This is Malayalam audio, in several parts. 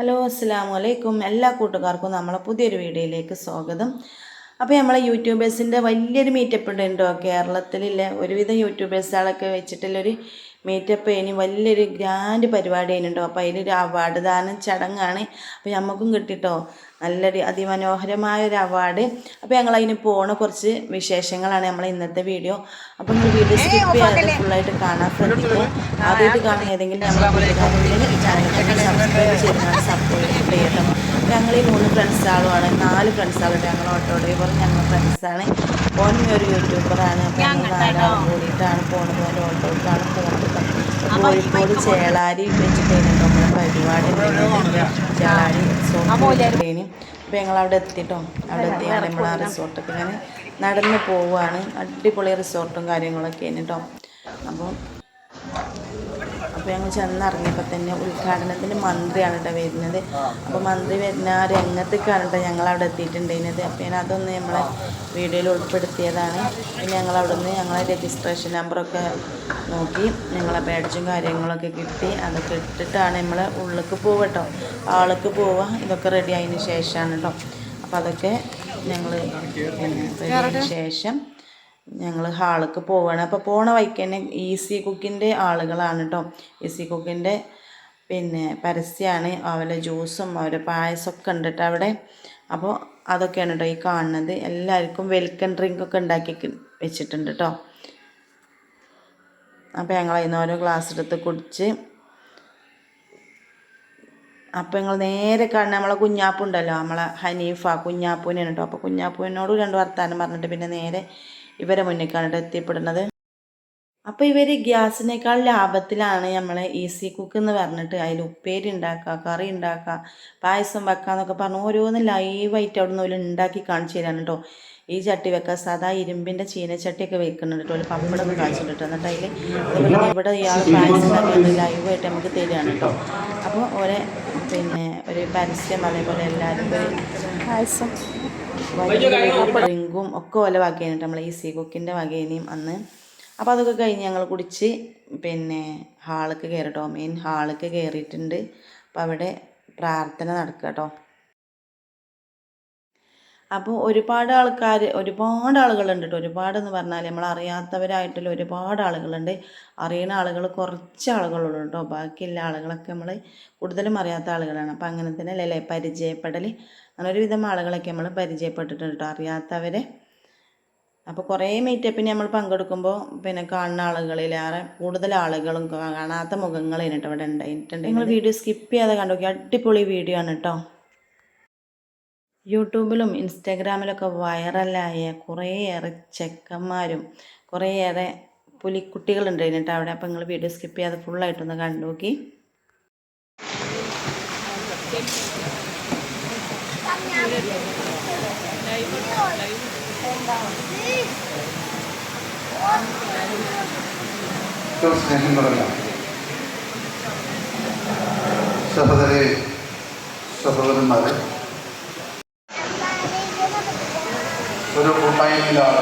ഹലോ അസ്സലാമു അലൈക്കും. എല്ലാ കൂട്ടുകാർക്കും നമ്മളെ പുതിയൊരു വീഡിയോയിലേക്ക് സ്വാഗതം. അപ്പോൾ നമ്മളെ യൂട്യൂബേഴ്സിൻ്റെ വലിയൊരു മീറ്റപ്പ് ഉണ്ട് കേട്ടോ. കേരളത്തിലെ ഒരുവിധം യൂട്യൂബേഴ്സുകളൊക്കെ വെച്ചിട്ടുള്ളൊരു മീറ്റപ്പ് ഇനി വലിയൊരു ഗ്രാൻഡ് പരിപാടി ആയിരുന്നുണ്ടോ. അപ്പോൾ അതിലൊരു അവാർഡ് ദാനം ചടങ്ങാണ്. അപ്പോൾ നമുക്കും കിട്ടിട്ടോ നല്ലൊരു അതിമനോഹരമായൊരു അവാർഡ്. അപ്പോൾ ഞങ്ങളതിന് പോണ കുറച്ച് വിശേഷങ്ങളാണ് നമ്മളെ ഇന്നത്തെ വീഡിയോ. അപ്പോൾ നിങ്ങൾ വീഡിയോ സ്കിപ്പ് ചെയ്യാതെ ഫുള്ളായിട്ട് കാണാൻ ശ്രദ്ധിക്കുക. ആദ്യമായിട്ട് കാണുന്ന ഏതെങ്കിലും നമ്മുടെ ചാനൽ സബ്സ്ക്രൈബ് ചെയ്താണ് സപ്പോർട്ട് ചെയ്യണം. ഞങ്ങൾ ഈ 3 ഫ്രണ്ട്സാളുമാണ്, 4 ഫ്രണ്ട്സാളുണ്ട്. ഞങ്ങൾ ഓട്ടോ ഡ്രൈവറും ഞങ്ങൾ ഫ്രണ്ട്സാണ്. ഓനും ഒരു യൂട്യൂബറാണ്. അപ്പോൾ ഞങ്ങൾ 4 ആളും കൂടിയിട്ടാണ് പോകുന്നത്. ഒരു ഓട്ടോക്കാണ് പോകുന്നത്. കോഴിക്കോട് ചേളാരി വെച്ചിട്ടായിരുന്നു നമ്മുടെ പരിപാടി. ചേളാരി റിസോർട്ടിന്. അപ്പോൾ ഞങ്ങൾ അവിടെ എത്തിയിട്ടോ. അവിടെ എത്തിയാണ് നമ്മൾ ആ റിസോർട്ടൊക്കെ ഇങ്ങനെ നടന്ന് പോവുകയാണ്. അടിപൊളി റിസോർട്ടും കാര്യങ്ങളൊക്കെയാണ് കേട്ടോ. അപ്പോൾ ഞങ്ങൾ ചെന്നിറങ്ങിയപ്പോൾ തന്നെ ഉദ്ഘാടനത്തിന് മന്ത്രിയാണ് കേട്ടോ വരുന്നത്. അപ്പോൾ മന്ത്രി വരുന്ന ആ രംഗത്തേക്കാണ് കേട്ടോ ഞങ്ങളവിടെ എത്തിയിട്ടുണ്ടായിരുന്നത്. അപ്പോൾ ഞാൻ അതൊന്ന് നമ്മളെ വീഡിയോയിൽ ഉൾപ്പെടുത്തിയതാണ്. പിന്നെ ഞങ്ങളവിടെ നിന്ന് ഞങ്ങളെ രജിസ്ട്രേഷൻ നമ്പറൊക്കെ നോക്കി ഞങ്ങളെ ബാഡ്ജും കാര്യങ്ങളൊക്കെ കിട്ടി. അതൊക്കെ ഇട്ടിട്ടാണ് നമ്മൾ ഉള്ളിലേക്ക് പോവുക കേട്ടോ. ആൾക്ക് പോവുക. ഇതൊക്കെ റെഡി ആയതിന് ശേഷമാണ് കേട്ടോ. അപ്പോൾ അതൊക്കെ ഞങ്ങൾ റെഡിയായതിന് ശേഷം ഞങ്ങൾ ഹാളിലേക്ക് പോവുകയാണ്. അപ്പോൾ പോണ വഴിക്ക് തന്നെ ഈസി കുക്കിൻ്റെ ആളുകളാണ് കേട്ടോ. ഈസി കുക്കിൻ്റെ പരസ്യമാണ്. അവരെ ജ്യൂസും അവരെ പായസമൊക്കെ ഉണ്ട് കേട്ടോ അവിടെ. അപ്പോൾ അതൊക്കെയാണ് കേട്ടോ ഈ കാണുന്നത്. എല്ലാവർക്കും വെൽക്കം ഡ്രിങ്കൊക്കെ ഉണ്ടാക്കി വെച്ചിട്ടുണ്ട് കേട്ടോ. അപ്പോൾ ഞങ്ങൾ അതിന് ഓരോ ഗ്ലാസ് എടുത്ത് കുടിച്ച് അപ്പോൾ ഞങ്ങൾ നേരെ കാണുന്ന നമ്മളെ കുഞ്ഞാപ്പുണ്ടല്ലോ, നമ്മളെ ഹനീഫ കുഞ്ഞാപ്പൂനാണ് കേട്ടോ. അപ്പോൾ കുഞ്ഞാപ്പൂവിനോട് 2 വർത്താനം പറഞ്ഞിട്ട് പിന്നെ നേരെ ഇവരെ മുന്നിലേക്കാണ് എത്തിപ്പെടുന്നത്. അപ്പോൾ ഇവർ ഗ്യാസിനേക്കാൾ ലാഭത്തിലാണ് നമ്മളെ ഈസി കുക്ക് എന്ന് പറഞ്ഞിട്ട് അതിൽ ഉപ്പേരി ഉണ്ടാക്കുക, കറി ഉണ്ടാക്കുക, പായസം വെക്കുക എന്നൊക്കെ പറഞ്ഞ് ഓരോന്ന് ലൈവായിട്ട് അവിടെ നിന്ന് ഉണ്ടാക്കി കാണിച്ചു തരാണ് കേട്ടോ. ഈ ചട്ടി വെക്കുക, സാധാ ഇരുമ്പിൻ്റെ ചീനച്ചട്ടിയൊക്കെ വെക്കുന്നുണ്ട് കേട്ടോ. ഒരു പപ്പടമൊക്കെ കാണിച്ചിട്ട് എന്നിട്ട് അതിൽ അതുപോലെ ഇവിടെ ഇയാൾ പായസം ഉണ്ടാക്കിയത് ലൈവായിട്ട് നമുക്ക് തരികയാണ് കേട്ടോ. അപ്പോൾ ഒരു പരസ്യം അതേപോലെ എല്ലാവരും ഒരു പായസം ഡ്രിങ്കും ഒക്കെ ഓല വകയാണ് നമ്മളെ ഈസി കുക്കിൻ്റെ വകേനയും അന്ന്. അപ്പോൾ അതൊക്കെ കഴിഞ്ഞ് ഞങ്ങൾ കുടിച്ച് ഹാളിലേക്ക് കയറിട്ടോ. മെയിൻ ഹാളിലേക്ക് കയറിയിട്ടുണ്ട്. അപ്പോൾ അവിടെ പ്രാർത്ഥന നടക്കുക കേട്ടോ. അപ്പോൾ ഒരുപാട് ആളുകളുണ്ട് കേട്ടോ. ഒരുപാടെന്ന് പറഞ്ഞാൽ നമ്മൾ അറിയാത്തവരായിട്ടുള്ള ഒരുപാട് ആളുകളുണ്ട്. അറിയുന്ന ആളുകൾ കുറച്ച് ആളുകളുള്ളൂ കേട്ടോ. ബാക്കിയുള്ള ആളുകളൊക്കെ നമ്മൾ കൂടുതലും അറിയാത്ത ആളുകളാണ്. അപ്പോൾ അങ്ങനെ തന്നെ അല്ലേ പരിചയപ്പെടൽ. അങ്ങനെ ഒരുവിധം ആളുകളൊക്കെ നമ്മൾ പരിചയപ്പെട്ടിട്ടുണ്ട് കേട്ടോ, അറിയാത്തവരെ. അപ്പോൾ കുറേ മീറ്റപ്പിന് നമ്മൾ പങ്കെടുക്കുമ്പോൾ കാണുന്ന ആളുകളിലേറെ കൂടുതൽ ആളുകളും കാണാത്ത മുഖങ്ങളാണ് കേട്ടോ ഇവിടെ ഉണ്ടായിട്ടുണ്ട്. നിങ്ങൾ വീഡിയോ സ്കിപ്പ് ചെയ്യാതെ കണ്ടോക്കി. അടിപൊളി വീഡിയോ ആണ് കേട്ടോ. യൂട്യൂബിലും ഇൻസ്റ്റാഗ്രാമിലൊക്കെ വൈറലായ കുറേയേറെ ചെക്കന്മാരും കുറേയേറെ പുലിക്കുട്ടികളുണ്ട് കേട്ടോ അവിടെ. അപ്പോൾ നിങ്ങൾ വീഡിയോ സ്കിപ്പ് ചെയ്യാതെ ഫുള്ളായിട്ടൊന്ന് കണ്ടു നോക്കി. സ്നേഹം നിറഞ്ഞ സഹോദരന്മാരെ, ഒരു കൂട്ടായ്മയിലാണ്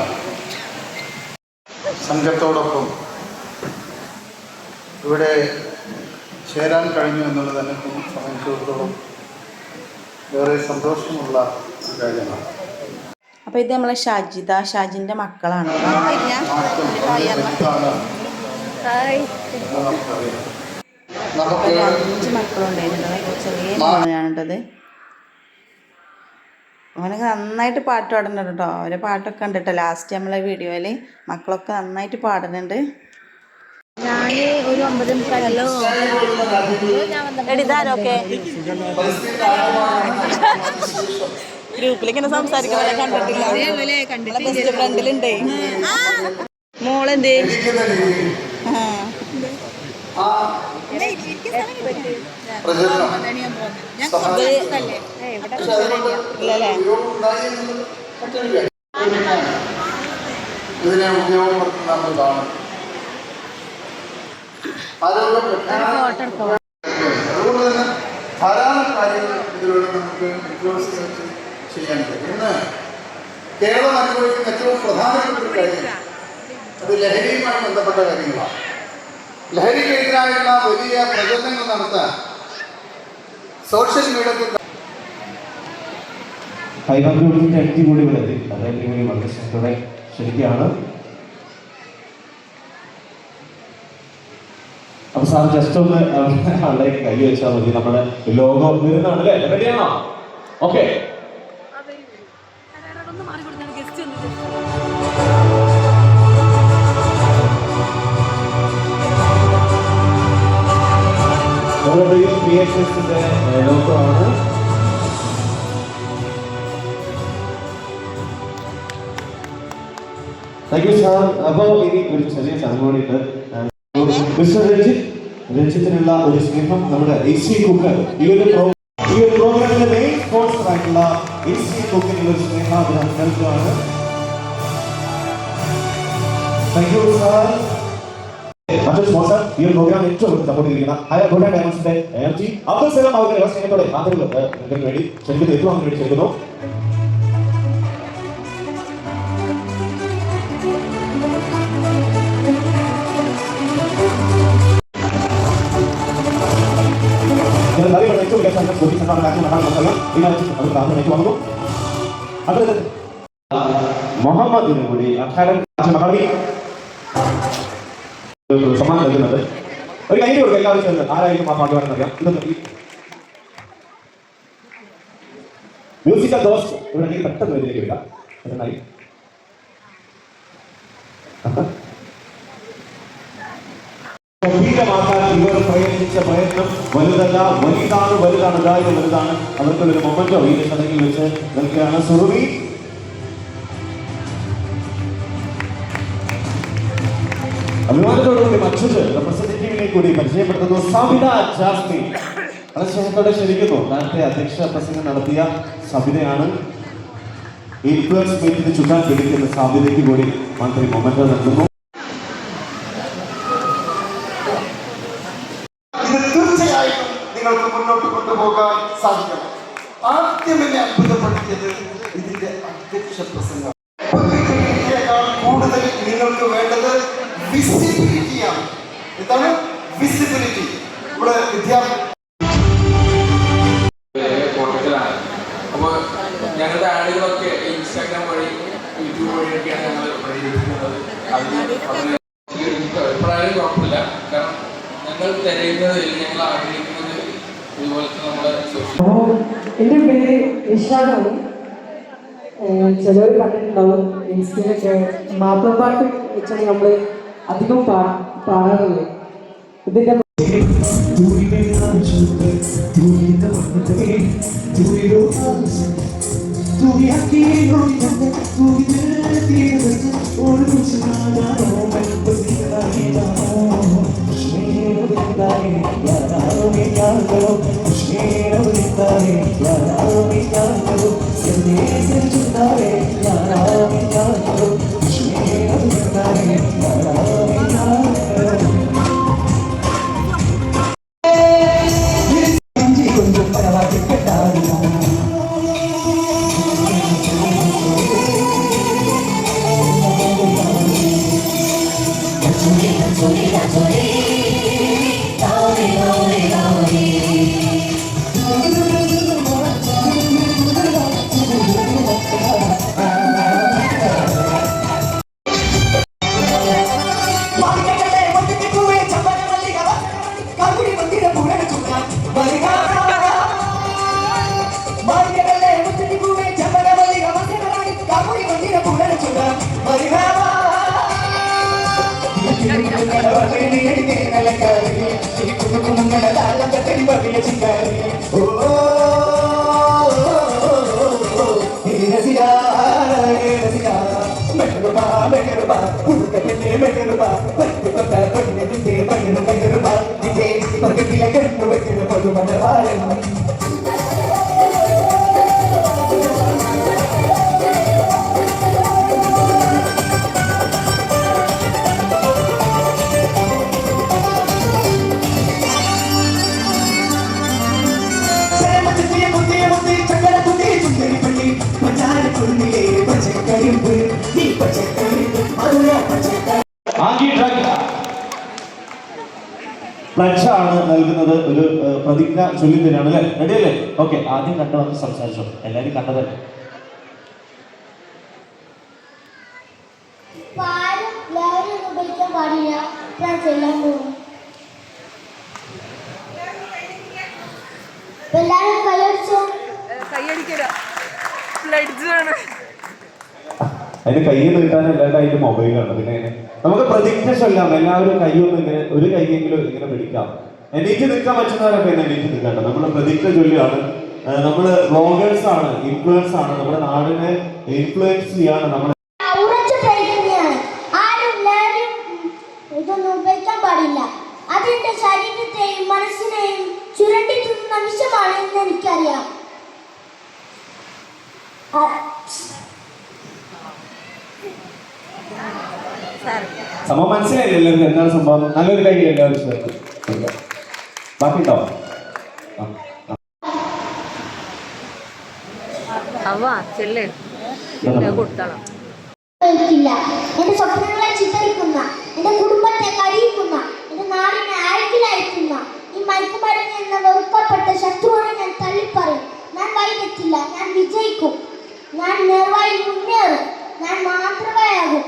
സംഘത്തോടൊപ്പം ഇവിടെ ചേരാൻ കഴിഞ്ഞു എന്നുള്ളത് തന്നെ സംബന്ധിച്ചിടത്തോളം വേറെ സന്തോഷമുള്ള ഒരു കാര്യമാണ്. അപ്പോൾ ഇത് നമ്മളെ ഷാജിൻ്റെ മക്കളാണ്. 5 മക്കളുണ്ടായിരുന്നത്. ചെറിയ മോനാണിട്ടത്. അവനൊക്കെ നന്നായിട്ട് പാട്ട് പാടുന്നുണ്ട് കേട്ടോ. അവരെ പാട്ടൊക്കെ ഉണ്ട് കേട്ടോ. ലാസ്റ്റ് നമ്മളെ വീഡിയോയിൽ മക്കളൊക്കെ നന്നായിട്ട് പാടുന്നുണ്ട്. ഞാൻ ഒരു 9 ഗ്രൂപ്പിലിങ്ങനെ സംസാരിക്കുന്നവരെ കണ്ടിട്ടില്ല. ഫ്രണ്ടിലുണ്ടേ മോളെന്തേ ഇതിനെ ഉപയോഗപ്പെടുത്തുന്നതാണ്. അതുകൊണ്ട് തന്നെ ധാരാളം കാര്യങ്ങൾ ഇതിലൂടെ നമുക്ക് ഇൻഫ്ലുവൻസ് ചെയ്യാൻ കഴിയും. ഇന്ന് കേരളം അനുഭവിക്കുന്ന ഏറ്റവും പ്രധാനപ്പെട്ട ഒരു കാര്യം അത് ലഹരിയുമായി ബന്ധപ്പെട്ട കാര്യങ്ങളാണ്. ലഹരിക്കെതിരായുള്ള വലിയ പ്രചരണങ്ങൾ നടത്താൻ സോഷ്യൽ മീഡിയത്തിൽ കൈകാര്യം എത്തി കൂടി ഇവിടെ എത്തി. അതായത് കൂടി വളരെ ശ്രദ്ധയോടെ ക്ഷണിക്കുകയാണ്. അപ്പൊ സാർ ജസ്റ്റ് ഒന്ന് ആളുടെ കൈ വെച്ചാൽ മതി. നമ്മുടെ ലോഗോ വരുന്നതാണ് അല്ലേ? റെഡിയാണോ? ഓക്കെ. ലോഗോ ആണ്. Thank you sir. അപ്പോൾ ഇനി ഒരു ചെറിയ ചടങ്ങോടിയിട്ട് മിസ്റ്റർ രഞ്ജിത്തിനുള്ള ഒരു സ്നേഹം നമ്മുടെ AC കുക്കർ ഈ ഒരു പ്രോഗ്രാമിന്റെ മെയിൻ സ്പോൺസർ ആയിട്ടുള്ള AC കുക്കിന് ഒരു സ്നേഹാദരം നൽകുകയാണ്. Thank you sir. മറ്റൊരു സ്പോൺസർ ഈ ഒരു പ്രോഗ്രാം ഏറ്റവും സപ്പോർട്ട് ചെയ്തിരിക്കുന്ന ഗോൾഡൻ ഡയമണ്ട്സിന്റെ MG അബ്ദുൽ സലാം അവരുടെ സ്നേഹത്തോടെ ആദരവ് വേണ്ടി ക്ഷണിക്കുന്നു. ഏറ്റവും വേണ്ടി ക്ഷണിക്കുന്നു. മുഹമ്മദിന് കൂടി സമ്മാനം നൽകുന്നത്. ഒരു കൈ കൊടുക്കും എല്ലാവരും ചേർന്ന്. ആരായിരിക്കും ആ പാട്ട് പാടുന്നറിയാം. ഇതൊന്നും മ്യൂസിക്കൽ ദോസ് ഇവിടെ പെട്ടെന്ന് ഇതിലേക്ക് വരിക. പെട്ടെന്നായി ഗംഭീരമാക്കാൻ ഇവർ പ്രയത്നിച്ച പ്രയത്നം വലുതല്ല, വലുതാണ് ഇതായത് വലുതാണ്. അവർക്കൊരു മൊമെന്റോ ഈ ചടങ്ങിൽ വെച്ച് നൽകുകയാണ്. സുറുമി അഭിമാനത്തോടുകൂടി മറ്റൊരു റെപ്രസെന്റേറ്റീവിനെ കൂടി പരിചയപ്പെടുത്തുന്നു. സബിത ജാസ്മിൻ വളരെ സ്നേഹത്തോടെ ക്ഷണിക്കുന്നു. നേരത്തെ അധ്യക്ഷ പ്രസംഗം നടത്തിയ സബിതയാണ്. ഇൻഫ്ലുവൻസ് മീറ്റിന് ചുറ്റാൻ പിടിക്കുന്ന സാബിതയ്ക്ക് കൂടി മന്ത്രി മൊമെന്റോ നൽകുന്നു. തീർച്ചയായിട്ടും നിങ്ങൾക്ക് മുന്നോട്ട് കൊണ്ടുപോകാൻ സാധിക്കണം. ആദ്യം എന്നെ അത്ഭുതപ്പെടുത്തിയത് ഇതിന്റെ അധ്യക്ഷ പ്രസംഗം. കൂടുതൽ നിങ്ങൾക്ക് വേണ്ടത് വിസിബിലിറ്റിയാണ്. എന്താണ് വിസിബിലിറ്റി? ഇവിടെ കോട്ടക്കലാണ്. അപ്പോൾ ഞങ്ങളുടെ ആളുകളൊക്കെ ഇൻസ്റ്റാഗ്രാം വഴി യൂട്യൂബ് വഴിയൊക്കെയാണ് ഞങ്ങൾ പ്രചരിപ്പിക്കുന്നത്. അതിന് എപ്പോഴായാലും കുഴപ്പമില്ല. കാരണം ഞങ്ങൾ തിരയുന്നത് ഞങ്ങൾ ആഗ്രഹിക്കുന്നത് ഇതുപോലത്തെ നമ്മുടെ സോഷ്യൽ. എൻ്റെ പേര് ഇഷാദാണ്. ചിലവർ കണ്ടിട്ടുണ്ടാവും ഇൻസ്റ്റയിലൊക്കെ മാപ്പിളപ്പാട്ട് വെച്ചാണ് നമ്മൾ അധികം പാടാറുള്ളത്. ഇതിൻ്റെ പ്ലഡ്ജ് ആണ് നൽകുന്നത്. ഒരു പ്രതിജ്ഞ ചൊല്ലിത്തരാണ് അല്ലേ? റെഡിയല്ലേ? ഓക്കെ, ആദ്യം കണ്ടവർക്ക് സംസാരിച്ചോ. എല്ലാവരും കണ്ടതല്ലേ? ഉപയോഗിക്കാൻ പാടില്ല. ഞാൻ ചെയ്യാൻ പോകും. എല്ലാവരും കൈയടിച്ചോ. അതിന് കയ്യിൽ കിട്ടാൻ എല്ലാവരുടെ അതിന്റെ മൊബൈലാണ്. പിന്നെ നമുക്ക് പ്രതിജ്ഞ ചൊല്ലാം. എല്ലാവരും കൈയൊന്നും ഇങ്ങനെ ഒരു കൈയെങ്കിലും ഇങ്ങനെ പിടിക്കാം. എനിക്ക് നിൽക്കാൻ പറ്റുന്നവരൊക്കെ എനിക്ക് നിൽക്കണ്ട. നമ്മൾ പ്രതിജ്ഞ ചൊല്ലിയാണ്. നമ്മൾ വ്ളോഗേഴ്സ് ആണ്, ഇൻഫ്ലുവൻസ് ആണ്, നമ്മുടെ നാടിനെ ഇൻഫ്ലുവൻസ് ചെയ്യാണ് നമ്മൾ. ഇതൊന്നും ഉപയോഗിക്കാൻ പാടില്ല. അതിന്റെ ശരീരത്തെയും മനസ്സിനെയും ചുരണ്ടി തിന്നുന്ന വിഷമാണ് എന്ന് എനിക്കറിയാം. സംഭവം മനസ്സിലായില്ല എല്ലാവർക്കും എന്താണ് സംഭവം? നല്ലൊരു കൈ എല്ലാവരും ബാക്കി ഉണ്ടോ? എന്റെ സ്വപ്നങ്ങളെ ചിതറിക്കുന്ന, എന്റെ കുടുംബത്തെ കരിയിക്കുന്ന, എന്റെ നാടിനെ അഴകിലയക്കുന്ന ഈ മയക്കുമരുന്ന് എന്ന വെറുക്കപ്പെട്ട ശത്രുവിനെ ഞാൻ തള്ളിപ്പറയും. ഞാൻ വൈകത്തില്ല. ഞാൻ വിജയിക്കും. ഞാൻ നേർവഴി മുന്നേറും. ഞാൻ മാതൃകയാകും.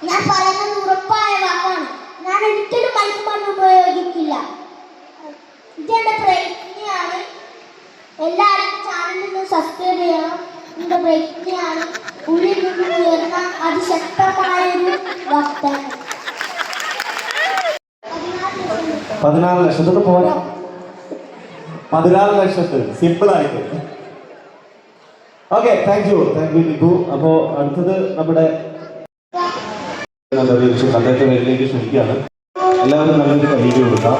ഞാൻ പറയുന്നത് ഉറപ്പായ വാക്കാണ്. ഞാൻ ഒരിക്കലും മയക്കുമരുന്ന് ഉപയോഗിക്കില്ല. ഇതെന്റെ പ്രയത്നിയാണ്. എല്ലാവരും ചാനലിൽ നിന്ന് സബ്സ്ക്രൈബ് ചെയ്യണം. എന്റെ പ്രയത്നിയാണ്. ഉള്ളിൽ നിന്ന് ഉയർന്ന അതിശക്തമായൊരു വാഗ്ദാനം. 14 ലക്ഷത്തോട് പോരാ. 14 ലക്ഷത്തിൽ സിമ്പിൾ ആയിട്ട്. Okay, thank you Nipu. അപ്പോ അടുത്തത് നമ്മുടെ അദ്ദേഹത്തെ പേരിലേക്ക് ക്ഷണിക്കുകയാണ്. എല്ലാവരും നല്ലൊരു കൈയ്യടി കൊടുക്കാം.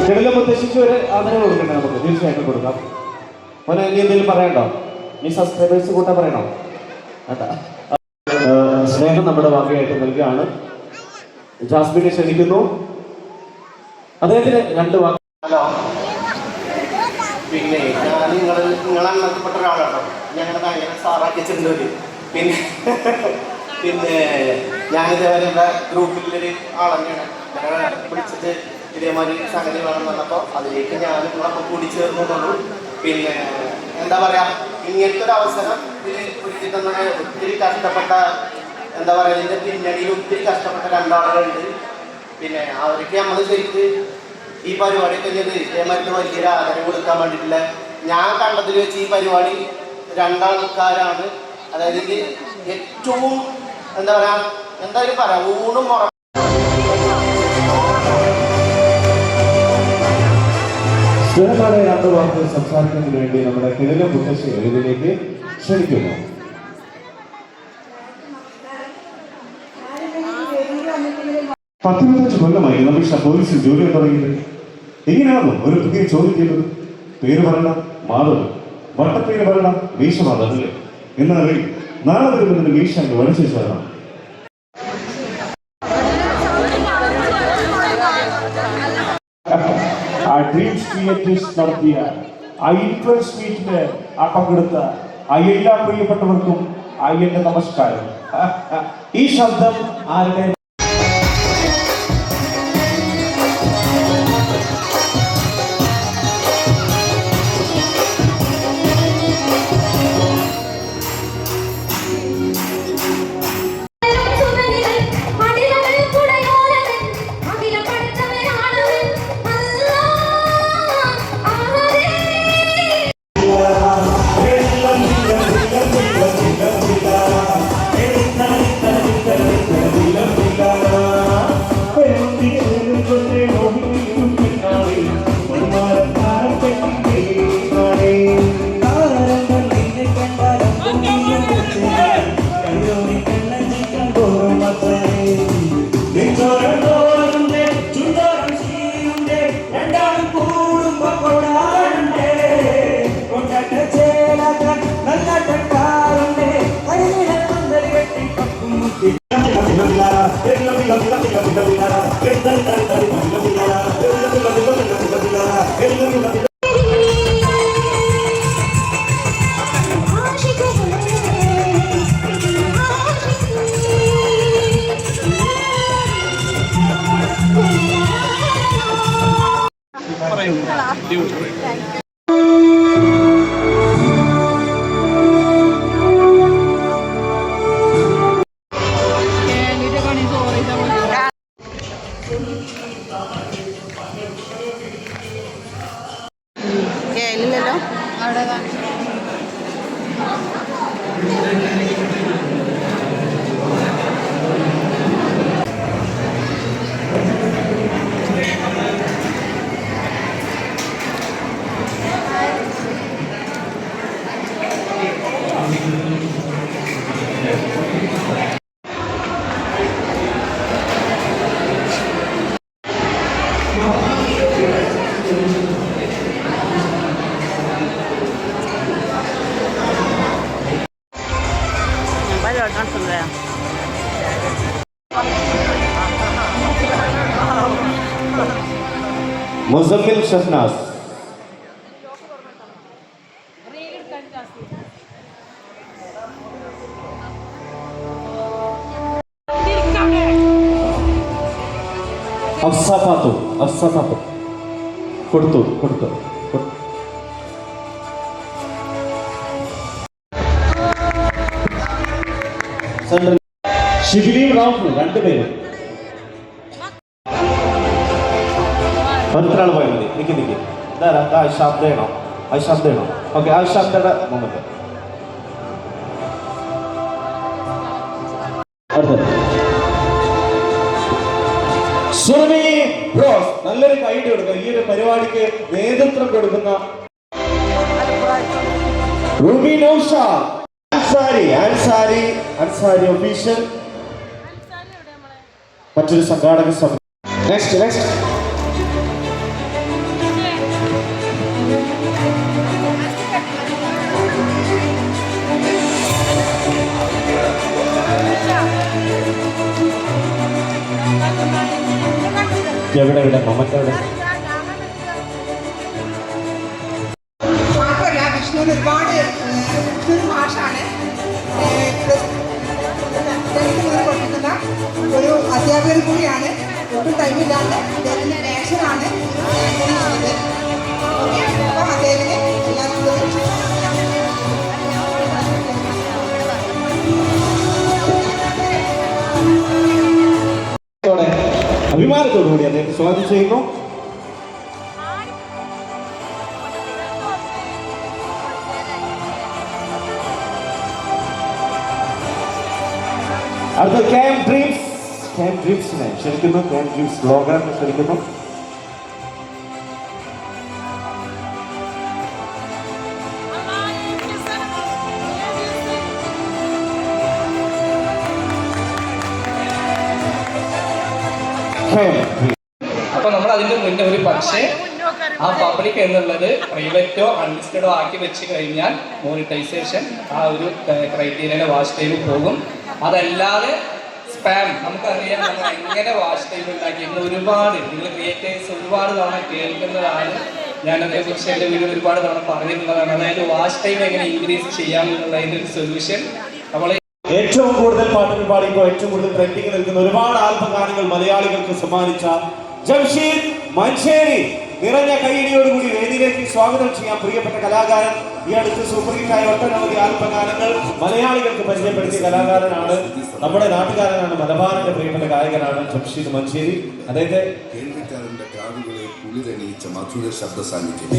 ചെടിലും ഉദ്ദേശിച്ച് ഒരു ആദരവ് കൊടുക്കണ്ടേ? നമുക്ക് തീർച്ചയായിട്ടും കൊടുക്കാം. മോനെ, ഇനി എന്തെങ്കിലും പറയണ്ടോ? ഈ സബ്സ്ക്രൈബേഴ്സ് കൂട്ടാൻ പറയണോ? സ്നേഹം നമ്മുടെ ഭാഗ്യമായിട്ട് നൽകുകയാണ്. ജാസ്മിനെ ക്ഷണിക്കുന്നു. അദ്ദേഹത്തിന് 2 വാക്ക്. ഹലോ, പിന്നെ ഞാൻ നിങ്ങളെണ്ണത്തിൽപ്പെട്ട ഒരാളാണോ? ഞങ്ങളുടെ ഭയങ്കര സാറാക്കിച്ചിട്ടുണ്ട്. പിന്നെ ഞാനിതേപോലെ എൻ്റെ ഗ്രൂപ്പിലൊരു ആളെന്നെയാണ്. വിളിച്ചിട്ട് ഇതേമാതിരി സംഗതി വേണം വന്നപ്പോൾ അതിലേക്ക് ഞാൻ നിങ്ങളപ്പോൾ കൂടി ചേർന്നുള്ളൂ. പിന്നെ എന്താ പറയുക, ഇങ്ങനത്തെ ഒരു അവസരം ഇതിൽ ഒരുക്കിത്തന്നെ ഒത്തിരി കഷ്ടപ്പെട്ട, എന്താ പറയുക, ഇതിൻ്റെ പിന്നണിയിൽ ഒത്തിരി കഷ്ടപ്പെട്ട 2 ആളുകളുണ്ട്. പിന്നെ അവർക്ക് നമ്മൾ ശരിക്ക് ഈ പരിപാടിയൊക്കെ ചെയ്ത് ഇതേമാതിരി വലിയൊരു ആദരവ് കൊടുക്കാൻ വേണ്ടിയിട്ടില്ല. ഞാൻ കണ്ടതിൽ വെച്ച് ഈ പരിപാടി 2 ആൾക്കാരാണ്. അതായത് ഇത് ഏറ്റവും എന്താ പറയുക, എന്തായാലും പറയാം, ഊണും സ്നേഹത്തോടെ 2 വാക്കുകൾ സംസാരിക്കുന്നതിന് വേണ്ടി നമ്മുടെ കിഴല മുത്തശ്ശി ഇതിലേക്ക് ക്ഷണിക്കുന്നു. കൊല്ലമായി നബീഷ പോലീസിൽ ജോലി തുടങ്ങിയത്. എങ്ങനെയാണോ ഒരു പുതിയ ചോദ്യം ചെയ്തത്? പേര് പറയണം മാധവ്, വട്ടപ്പേര് പറയണം മീശമാധവ് അല്ലേ? എന്നറിയും നാളെ വരുന്നതിന് മീശ അങ്ങ് വഴിച്ചു ചേരണം. ആ ഡ്രീംസ് ക്രിയേറ്റേഴ്സ് നടത്തിയ ആ ഇൻഫ്ലുവൻസ് മീറ്റിന് പങ്കെടുത്ത എല്ലാ പ്രിയപ്പെട്ടവർക്കും എന്റെ നമസ്കാരം. ഈ ശബ്ദം ആരുടെ? മുസമ്മിൽ ഷഹ്നാസ്. അഫ്സ പാത്തു. കൊടുത്തു. ഷിബിലിയും റാഫും രണ്ടുപേരും. ഒരാൾ പോയാൽ മതി. നിൽക്കി ശബ്ദമാണോ? ഓക്കെ, ആ ശബ്ദയുടെ മൊമെന്റ്. സുറമി ബ്രോസ്, നല്ലൊരു കൈഡ് കൊടുക്കുക. ഈ ഒരു പരിപാടിക്ക് നേതൃത്വം കൊടുക്കുന്ന റൂബി നൗഷാദ്, അൻസാരി ഒഫീഷ്യൽ, മറ്റൊരു സംഘാടക സമിതി. നെക്സ്റ്റ് എവിടെ മൊമെന്റ് എവിടെ? മാത്രമല്ല വിഷ്ണുവിന് ഒരുപാട് ഭാഷയാണ് പഠിപ്പിക്കുന്ന ഒരു അധ്യാപകൻ കൂടിയാണ്. ഒട്ടും ടൈമില്ലാണ്ട് അദ്ദേഹത്തിൻ്റെ പാഷനാണ് അപ്പോൾ അദ്ദേഹത്തിന് അഭിമാനത്തോടുകൂടി അദ്ദേഹത്തെ സ്വാഗതം ചെയ്യുന്നു. അടുത്ത ക്യാമ്പ് ഡ്രീംസിനെ ക്ഷണിക്കുന്നു. ക്യാമ്പ് ഡ്രീംസ് പ്രോഗ്രാമിനെ ക്ഷണിക്കുന്നു. അപ്പൊ നമ്മൾ അതിന്റെ മുന്നേ ഒരു പക്ഷേ ആ പബ്ലിക് എന്നുള്ളത് പ്രൈവറ്റോ അൺലിസ്റ്റഡോ ആക്കി വെച്ച് കഴിഞ്ഞാൽ മോണിറ്റൈസേഷൻ ആ ഒരു ക്രൈറ്റീരിയയിലെ വാച്ച് ടൈം പോകും. അതല്ലാതെ സ്പാം നമുക്കറിയാം. നമ്മൾ എങ്ങനെ വാച്ച് ടൈം ഉണ്ടാക്കി എന്ന് ഒരുപാട് നിങ്ങൾ ക്രിയേറ്റേഴ്സ് ഒരുപാട് തവണ കേൾക്കുന്നതാണ്. ഞാൻ അതേക്കുറിച്ച് എൻ്റെ വീഡിയോ ഒരുപാട് തവണ പറഞ്ഞിട്ടുള്ളതാണ്. അതായത് വാച്ച് ടൈം എങ്ങനെ ഇൻക്രീസ് ചെയ്യാമെന്നുള്ളതിൻ്റെ ഒരു സൊല്യൂഷൻ നമ്മൾ ഏറ്റവും കൂടുതൽ പാട്ടുകൾ പാടിയപ്പോൾ ഏറ്റവും കൂടുതൽ ട്രെൻഡിങ് നിൽക്കുന്ന ഒരുപാട് ആൽബം ഗാനങ്ങൾ മലയാളികൾക്ക് സമ്മാനിച്ച ജംഷീദ് മഞ്ചേരി നിറഞ്ഞ കൈയിടിയോടുകൂടി വേദിയിലേക്ക് സ്വാഗതം ചെയ്യാൻ പ്രിയപ്പെട്ട കലാകാരൻ. ഈ അടുത്ത് സൂപ്പർ ഹിറ്റായ ഒട്ടനവധി ആൽബം ഗാനങ്ങൾ മലയാളികൾക്ക് പരിചയപ്പെടുത്തിയ കലാകാരനാണ്, നമ്മുടെ നാട്ടുകാരനാണ്, മലബാറിന്റെ പ്രിയപ്പെട്ട ഗായകനാണ് ജംഷീദ് മഞ്ചേരി. അദ്ദേഹത്തെ കേൾവിക്കാരന്റെ കാതുകളെ കുളിരണിയിച്ച മധുര ശബ്ദ സാന്നിധ്യം.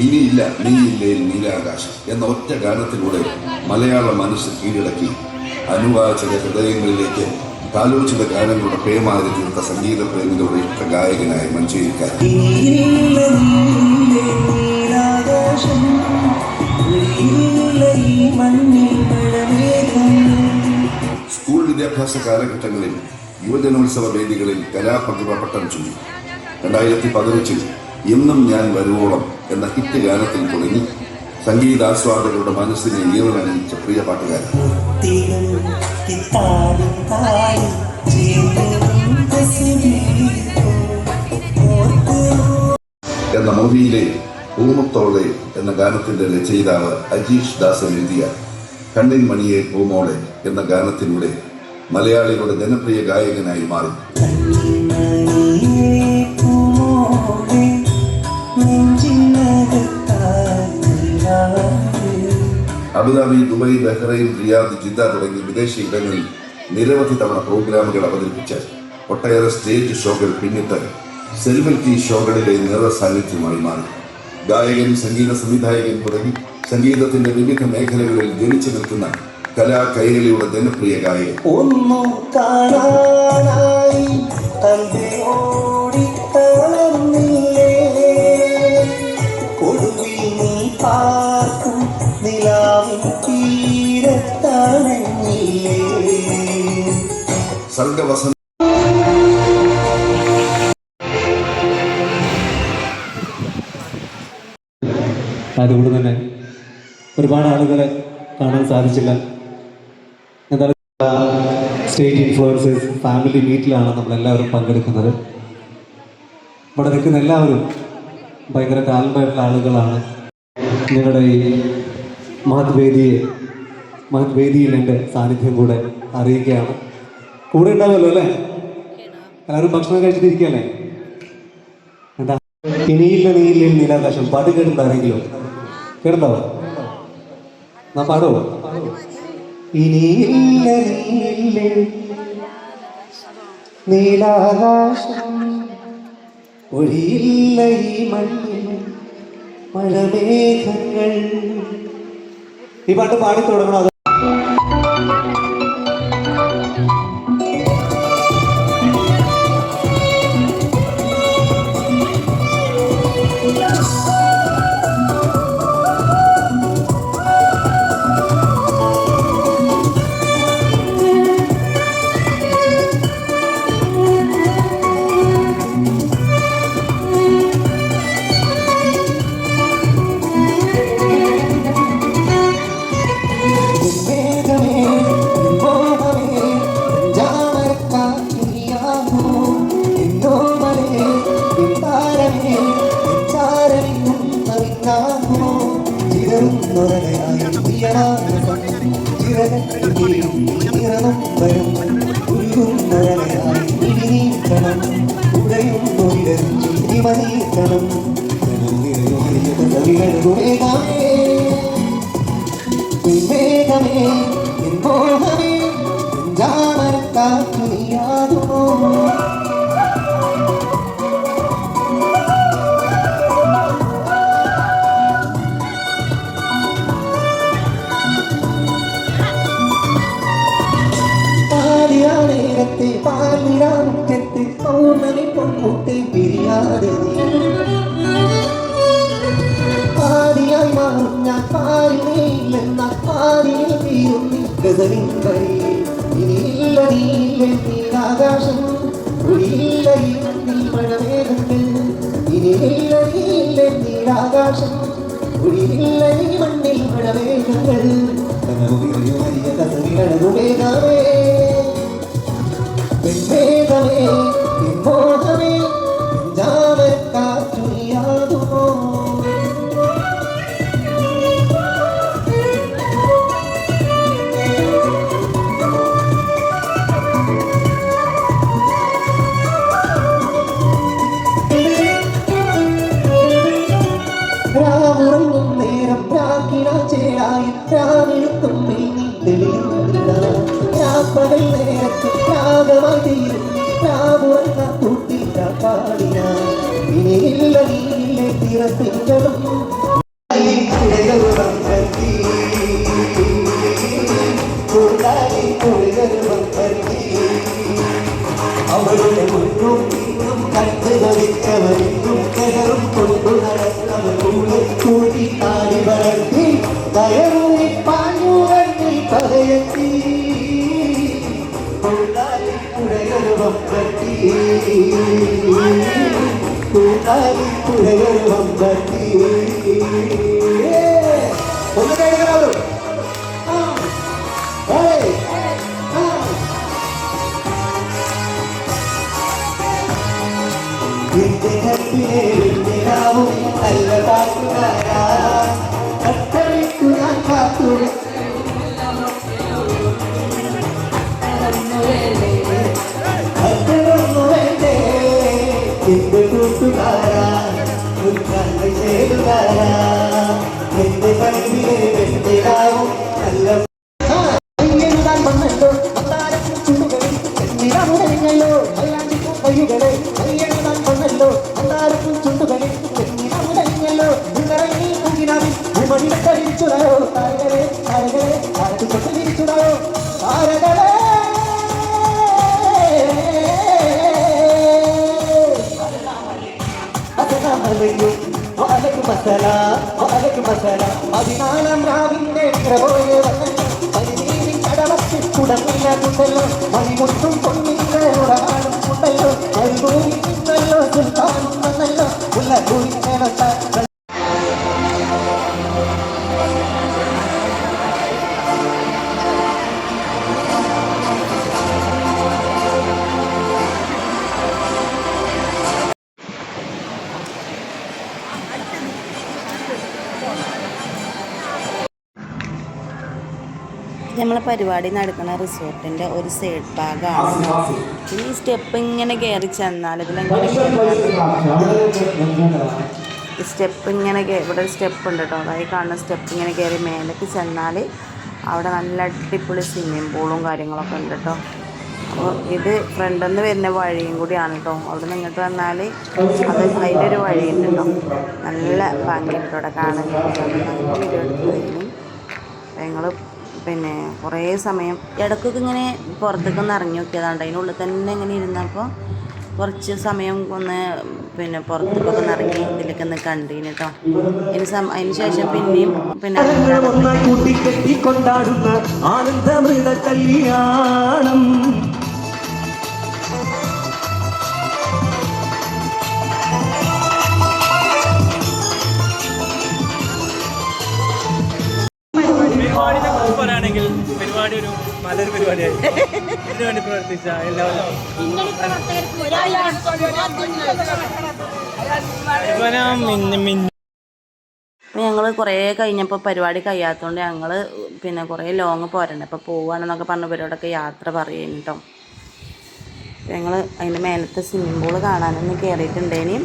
ഇനിയില്ല നീയില്ലേ നീലാകാശം എന്ന ഒറ്റ ഗാനത്തിലൂടെ മലയാള മനസ്സ് കീഴടക്കി അനുവാചക ഹൃദയങ്ങളിലേക്ക് കാലോചിത ഗാനങ്ങളുടെ പേമാരി തീർത്ത സംഗീത പ്രേമികളുടെ ഇഷ്ട ഗായകനായ മഞ്ചേരിക്കാരൻ. സ്കൂൾ വിദ്യാഭ്യാസ കാലഘട്ടങ്ങളിൽ യുവജനോത്സവ വേദികളിൽ കലാപ്രതിഭ പട്ടം ചൂടി 2015 എന്നും ഞാൻ വരുവോളം എന്ന ഹിറ്റ് ഗാനത്തിൽ തുടങ്ങി സംഗീതാസ്വാദകരുടെ മനസ്സിനെ ഈറനണിയിച്ച പ്രിയ പാട്ടുകാരൻ. എന്ന മൂവിയിലെ പൂമുത്തോളെ എന്ന ഗാനത്തിന്റെ രചയിതാവ് അജീഷ് ദാസൻ എഴുതിയ കണ്ണിൻ മണിയെ പൂമോളെ എന്ന ഗാനത്തിലൂടെ മലയാളികളുടെ ജനപ്രിയ ഗായകനായി മാറി. Abu Dhabi, Dubai, Bahrain, Riyadh, Jeddah തുടങ്ങി വിദേശ ഇടങ്ങളിൽ നിരവധി തവണ പ്രോഗ്രാമുകൾ അവതരിപ്പിച്ച് ഒട്ടേറെ സ്റ്റേജ് ഷോകൾ പിന്നിട്ട് സെലിബ്രിറ്റി ഷോകളിലെ നിറ സാന്നിധ്യമായി മാറി. ഗായകൻ, സംഗീത സംവിധായകൻ തുടങ്ങി സംഗീതത്തിന്റെ വിവിധ മേഖലകളിൽ ജനിച്ചു നിൽക്കുന്ന കലാ കൈരളിയുടെ ജനപ്രിയ ഗായകൻ. അതുകൊണ്ട് തന്നെ ഒരുപാട് ആളുകളെ കാണാൻ സാധിച്ചില്ല. എന്തായാലും സ്റ്റേറ്റ് ഇൻഫ്ലുവൻസേഴ്സ് ഫാമിലി മീറ്റിലാണ് നമ്മളെല്ലാവരും പങ്കെടുക്കുന്നത്. ഇവിടെ നിൽക്കുന്ന എല്ലാവരും ഭയങ്കര ടാലൻ്റായിട്ടുള്ള ആളുകളാണ്. നിങ്ങളുടെ ഈ മഹത്വേദിയിൽ എൻ്റെ സാന്നിധ്യം കൂടെ അറിയിക്കുകയാണ്. കൂടെ ഉണ്ടാവുമല്ലോ അല്ലേ? എല്ലാവരും ഭക്ഷണം കഴിച്ചിട്ടിരിക്കുകയല്ലേ? എന്താ ഇനിയില്ല നീയില്ല നീലാകാശം പാട്ട് കേട്ടിട്ടുണ്ടാണെങ്കിലോ? കേട്ടോ എന്നാ പാടോ? ഇനിയില്ല നീയില്ല നീലാകാശം ഒഴിയില്ല ഈ മണ്ണിൽ മഴമേഘങ്ങൾ. ഈ പാട്ട് പാടി തുടങ്ങണം. അത് ആകാശം ഒഴിയില്ല ഈ മഴമേഘങ്ങൾ. ഇനിയില്ല നീലാകാശം ഒഴിയില്ല ഈ മണ്ണിൽ മഴമേഘങ്ങൾ. കസവിളകുമേഘമേ പെൺമേഘമേ മോഹമേ ജാമരക്കാറ്റുനിയാകുമോ? രാവുറങ്ങും നേരം രാക്കിനാച്ചേരായി രാവിലുത്തും നീ തെളിയുന്നില്ല. രാപ്പകൽ നേരത്ത് രാഗമായി തീരും രാവുറങ്ങ കൂട്ടിൽ പാടിയ. ഇനിയില്ല നീയില്ലേ തിരത്തികളും അവരുടെ മുന്നും ഇന്നും കണ്ടുകളിച്ചവരിന്നും കയറും കൊണ്ടു നടന്നവരുടെ കൂടി താടി വളർത്തി കയറൂരി പാഞ്ഞൂരങ്ങിൽ പകയെത്തി. പുഴകരുവം പറ്റി പുഴകരുവം പറ്റി. ഒന്ന് കേൾക്കണവരും നല്ല പാട്ടുകാരാ കട്ടളിക്കു ഞാൻ കാത്തു വേണ്ടേ എന്റെ കൂട്ടുകാരാ ഉദ്ഘാടനം ചെയ്തുകാരാ എന്റെ കഴിവിലെ വെന്തിടാവും നല്ല വന്നല്ലോ ചുണ്ടുകളിൽ നിറമുടങ്ങല്ലോ കയ്യുകളെ കയ്യെഴുതാൻ വന്നല്ലോ അന്നാർക്കും ചുണ്ടുകളിൽ നിറമുടങ്ങല്ലോ നിറങ്ങി കുങ്കിനാവിൽ മണിക്കഴിച്ചുടായോ താരകളെ താരകളെ താരക്ക് കൊട്ടിരിച്ചുടായോ താരകളെ. പതിനാലാം രാവിന്റെ പോയ പതിനേഴിൽ കടവത്തിൽ കുടമില്ലാതുണ്ടല്ലോ മണിമുട്ടും പൊന്നിന്റെ ഉടവാളും ഉണ്ടല്ലോ മരുഭൂമിന്നല്ലോ സുൽത്താനും വന്നല്ലോ ഉള്ള ഭൂമി നമ്മളെ പരിപാടി നടക്കുന്ന റിസോർട്ടിൻ്റെ ഒരു സൈഡ് ഭാഗമാണ്. പിന്നെ ഈ സ്റ്റെപ്പ് ഇങ്ങനെ കയറി ചെന്നാൽ ഇതിലെങ്ങനെ ഈ സ്റ്റെപ്പ് ഇങ്ങനെ ഇവിടെ ഒരു സ്റ്റെപ്പ് ഉണ്ട് കേട്ടോ. അതായത് കാണുന്ന സ്റ്റെപ്പ് ഇങ്ങനെ കയറി മേലേക്ക് ചെന്നാൽ അവിടെ നല്ല അടിപൊളി സ്വിമ്മിങ് പൂളും കാര്യങ്ങളൊക്കെ ഉണ്ട് കേട്ടോ. അപ്പോൾ ഇത് ഫ്രണ്ടിൽ നിന്ന് വരുന്ന വഴിയും കൂടിയാണ് കേട്ടോ. അവിടെ നിന്ന് ഇങ്ങോട്ട് വന്നാൽ അത് അതിൻ്റെ ഒരു വഴിയുണ്ട് കേട്ടോ. നല്ല ഭംഗിയുണ്ട് കേട്ടോ അവിടെ കാണാൻ. വീഡിയോ എടുത്തതിന് ഞങ്ങൾ പിന്നെ കുറേ സമയം ഇടയ്ക്കൊക്കെ ഇങ്ങനെ പുറത്തേക്കൊന്ന് ഇറങ്ങി നോക്കിയതാണ്. അതിനുള്ളിൽ തന്നെ ഇങ്ങനെ ഇരുന്നപ്പോൾ കുറച്ച് സമയം ഒന്ന് പിന്നെ പുറത്തേക്കൊക്കെ ഒന്ന് ഇറങ്ങി ഇതിലേക്ക് ഒന്ന് കണ്ടീന് കേട്ടോ. അതിന് ശേഷം പിന്നെയും പിന്നെ പറയുകയാണെങ്കിൽ പരിപാടി ഒരു നല്ലൊരു പരിപാടിയായി ഇതിനു വേണ്ടി പ്രവർത്തിച്ച എല്ലാവരും ഞങ്ങൾ കുറേ കഴിഞ്ഞപ്പോൾ പരിപാടി കഴിയാത്തതുകൊണ്ട് ഞങ്ങൾ പിന്നെ കുറേ ലോങ് പോരണ്ടേ. അപ്പോൾ പോവുകയാണെന്നൊക്കെ പറഞ്ഞ ഇവരോടൊക്കെ യാത്ര പറയുന്നു കേട്ടോ. ഞങ്ങൾ അതിൻ്റെ മേലത്തെ സ്വിമ്മിംഗ് പൂള് കാണാനൊന്നും കയറിയിട്ടുണ്ടേനി.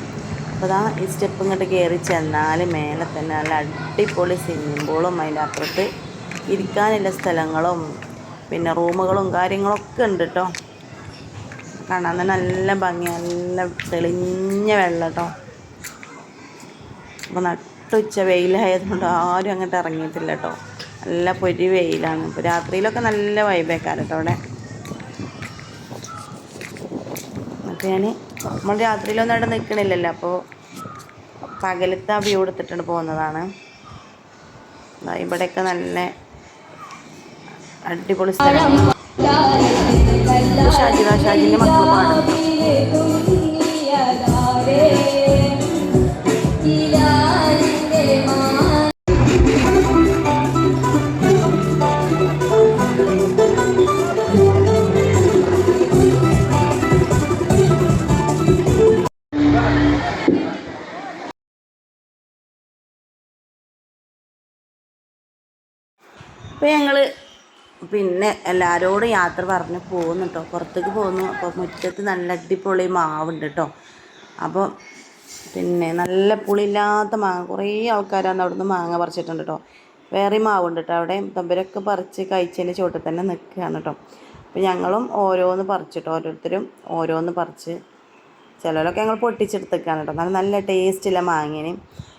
അപ്പോൾ അതാ ഈ സ്റ്റെപ്പ് ഇങ്ങോട്ട് കയറി ചെന്നാൽ മേലെ തന്നെ നല്ല അടിപൊളി സ്വിമ്മിംഗ് പൂളും അതിൻ്റെ അപ്പുറത്ത് ഇരിക്കാനുള്ള സ്ഥലങ്ങളും പിന്നെ റൂമുകളും കാര്യങ്ങളൊക്കെ ഉണ്ട് കേട്ടോ. കാണാൻ തന്നെ നല്ല ഭംഗി, നല്ല തെളിഞ്ഞ വെള്ളം കേട്ടോ. അപ്പോൾ നട്ടുച്ച വെയിലായതുകൊണ്ട് ആരും അങ്ങോട്ട് ഇറങ്ങിയിട്ടില്ല കേട്ടോ. നല്ല പൊരി വെയിലാണ്. ഇപ്പോൾ രാത്രിയിലൊക്കെ നല്ല വൈബേക്കാരം കേട്ടോ അവിടെ. അപ്പോൾ നമ്മൾ രാത്രിയിലൊന്നും അവിടെ നിൽക്കണില്ലല്ലോ. അപ്പോൾ പകലത്തെ ആ വ്യൂ എടുത്തിട്ടുണ്ട് പോകുന്നതാണ്. ഇവിടെയൊക്കെ നല്ല അടിപൊളി സ്ഥലം. ഷാജിൻ്റെ മക്കൾ പാടും. അപ്പോൾ ഞങ്ങൾ പിന്നെ എല്ലാവരോടും യാത്ര പറഞ്ഞ് പോകുന്നു കേട്ടോ. പുറത്തേക്ക് പോകുന്നു. അപ്പോൾ മുറ്റത്ത് നല്ല അടിപൊളി മാവുണ്ട് കേട്ടോ. അപ്പോൾ പിന്നെ നല്ല പുളിയില്ലാത്ത മാങ്ങ കുറേ ആൾക്കാരാണ് അവിടെ നിന്ന് മാങ്ങ പറിച്ചിട്ടുണ്ട് കേട്ടോ. വേറെ മാവുണ്ട് കേട്ടോ അവിടെ. തമ്പരൊക്കെ പറിച്ച് കഴിച്ചതിൻ്റെ ചുവട്ടിൽ തന്നെ നിൽക്കുകയാണ് കേട്ടോ. അപ്പോൾ ഞങ്ങളും ഓരോന്ന് പറിച്ചിട്ടോ. ഓരോരുത്തരും ഓരോന്ന് പറിച്ച് ചിലരൊക്കെ ഞങ്ങൾ പൊട്ടിച്ചെടുത്തേക്കാണ് കേട്ടോ. നല്ല നല്ല ടേസ്റ്റില്ല മാങ്ങേന്.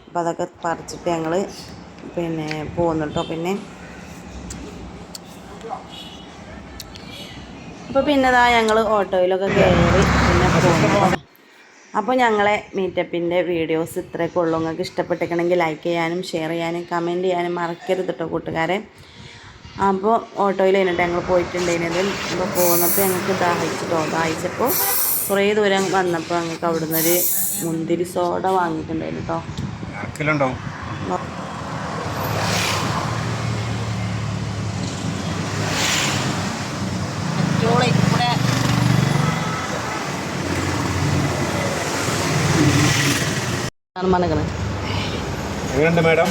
അപ്പോൾ അതൊക്കെ പറിച്ചിട്ട് ഞങ്ങൾ പിന്നെ പോകുന്നു കേട്ടോ. പിന്നെ ഇതാ ഞങ്ങൾ ഓട്ടോയിലൊക്കെ കയറി പിന്നെ പോകുന്നു. അപ്പോൾ ഞങ്ങളെ മീറ്റപ്പിൻ്റെ വീഡിയോസ് ഇത്രയൊക്കെ ഉള്ളൂ. നിങ്ങൾക്ക് ഇഷ്ടപ്പെട്ടിരിക്കണമെങ്കിൽ ലൈക്ക് ചെയ്യാനും ഷെയർ ചെയ്യാനും കമൻറ്റ് ചെയ്യാനും മറക്കരുത് കേട്ടോ കൂട്ടുകാരെ. അപ്പോൾ ഓട്ടോയിൽ കഴിഞ്ഞിട്ട് ഞങ്ങൾ പോയിട്ടുണ്ടായിരുന്നത്. അപ്പോൾ പോകുന്നപ്പോൾ ഞങ്ങൾക്ക് ദാഹിച്ചപ്പോൾ കുറേ ദൂരം വന്നപ്പോൾ ഞങ്ങൾക്ക് അവിടെ നിന്നൊരു മുന്തിരി സോഡ വാങ്ങിയിട്ടുണ്ടായിരുന്നു കേട്ടോ. എങ്ങനെയുണ്ട് മാഡം?